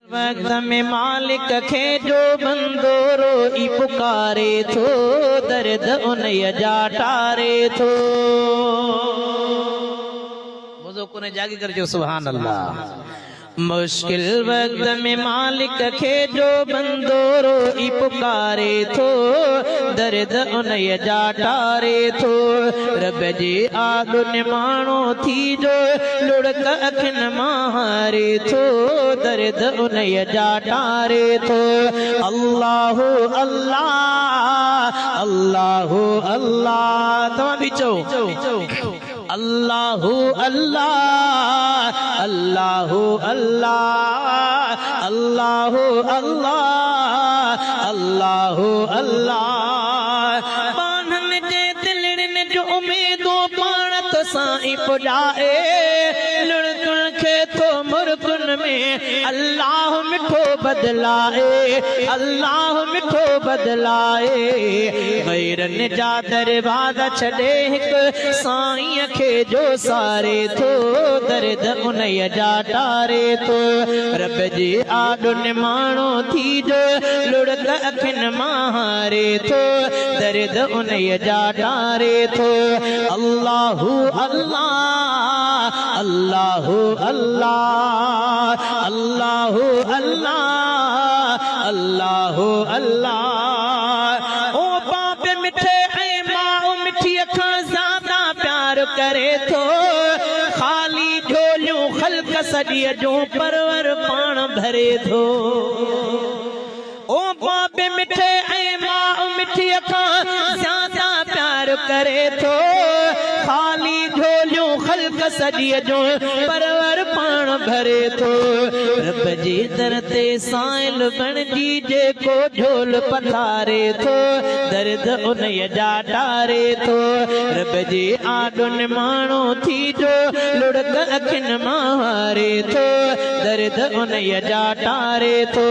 वक्त में मालिक खे जो बंदो रोई पुकारे थो, दर्द उन जा टारे थो। बुजुर्ग ने जागी कर जो सुभान अल्लाह। मुश्किल वक्त में मालिक खे जो बंदो रोई पुकारे थो, दर्द उन जा टारे थो। रब जी आगुन माणो थी जो लुड़क अखिन मारे थो, दर्द उन जा टारे थो। अल्लाह अल्लाह अल्लाह अल्लाह तव्हां बि चओ अल्लाहु अल्लाह अल्लाहु अल्लाह अल्लाहु अल्लाह अल्लाहु अल्लाह। बानन जे दिलड़न जो उम्मीदों पाण तो साईं पुॼाए, लुड़कुन खे तो मुर्कुन में अल्लाह मिठो बदलाए, अल्लाह मिठो बदलाए। गैरन जा दरवाज़ा छॾे हिक साईं खे जो सारे थो, दर्द उन जा टारे थो। रब जी आॾुन माण्हू थी जो लुड़क अखिन मारे थो, दर्द उन जा टारे थो। अल्लाहु अल्लाह अल्लाहु अल्लाह अल्लाहु अल्लाह अल्लाहु अल्लाह। ओ बाप मिठे ऐं मां मिठी अखां ज़्यादा प्यार करे थो, खाली झोलियूं ख़ल्क़ सॼीअ जूं परवर पाण भरे थो। ओ बाप मिठे ऐं मां मिठी अखां ज़्यादा प्यार करे थो, खाली झोलियूं ख़ल्क़ सॼीअ जूं परवर पाण भरे थो। रब जी दर ते साइल बणजी जेको झोल पथारे थो, दर्द उन जा टारे थो। रब जी आॾुन माण्हू थी जो लुड़क अखिन मारे थो, दर्द उन जा टारे थो।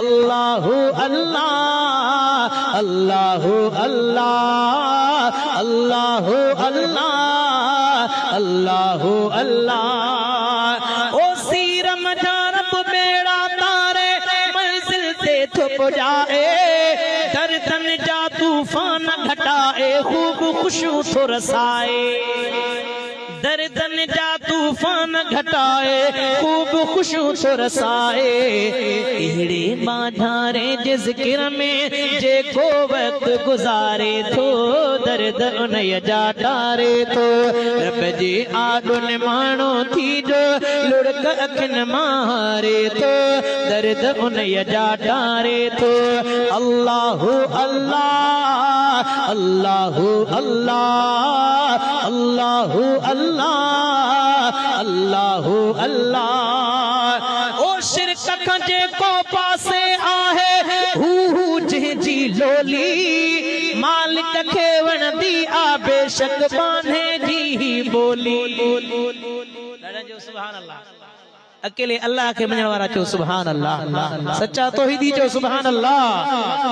अल्लाहु अल्लाह अल्लाहु अल्लाह अल्लाहु अल्लाह अल्लाहु अल्लाह। ओ सीरम जा रब बेड़ा तारे मंजिल ते थो पुॼाए, दर्दन जा तूफ़ान घटाए ख़ूब ख़ुशियूं थो रसाए, दर्दन जा तूफ़ान घटाए ख़ूब ख़ुशियूं थो रसाए। अहिड़े बाधारे जे ज़िक्र में जेको वक्त गुज़ारे थो, दर्द उन जा टारे थो। रब जी आॾुन माण्हू थी जो लुड़क अखिन मारे थो, दर्द उन जा टारे थो। अल्लाहु अल्लाह अल्लाहु अल्लाह अल्लाहु अल्लाह अल्लाहु अल्लाह। ओ शिरक खां जेको पासे आहे हू जंहिंजी लोली, मालिक खे वणंदी आ बेशक बाने जी बोली। जो सुभान अल्लाह, अकेले अल्लाह के मञण वारा चो सुभान अल्लाह, सच्चा तौहीदी चो सुभान अल्लाह।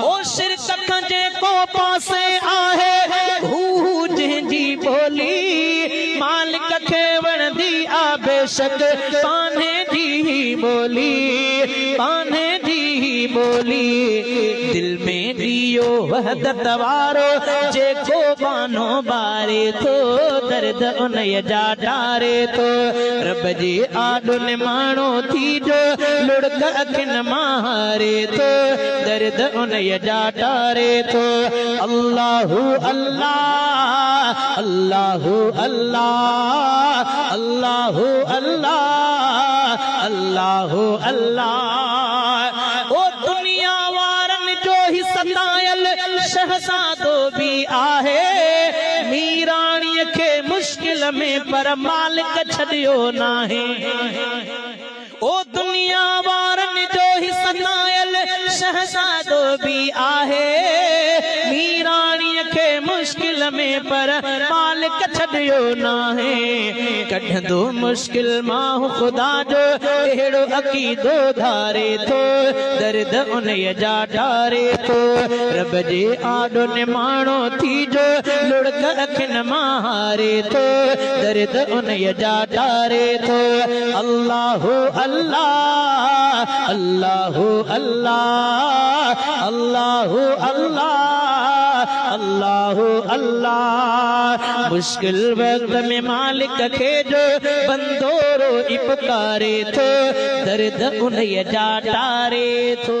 ओ शिरक खां जेको पासे आहे हू जंहिंजी बोली, मालिक खे वणंदी आ बेशक पाने जी बोली, पाने जी बोली। दिल में दियो वहदत वारो जेको बानो बारे थो, दर्द उन जा टारे थो। रब जी आॾुन माण्हू थी जो लुड़क अखिन मारे थो, दर्द उन जा टारे थो। अल्लाहु अल्लाह अल्लाहु अल्लाह अल्लाहु अल्लाह अल्लाहु अल्लाह। ओ दुनिया वारन जो ही सतायल शहज़ादो भी आहे, मीराणीअ खे मुश्किल में पर मालिक छॾियो नाहे। ओ दुनिया वारन जो ही सतायल शहज़ादो भी आहे, मीराणीअ खे मुश्किल में पर मालिक छॾियो नाहे कढंदो मुश्किल मां खुदा जो अहिड़ो अक़ीदो धारे थो दर्द उन्हीअ जा ठारे थो रब जे आॾो निमाणो थी जो लुड़क अखियुनि मां हारे थो दर्द उन्हीअ जा ठारे थो अल्लाहु अल्लाह अल्लाहु अल्लाह अल्लाहु अल्लाह अल्लाहु अल्लाह मुश्किल वक्त में मालिक खे जो बंदो रोई पुकारे थो दर्द उन्हीअ जा ठारे थो।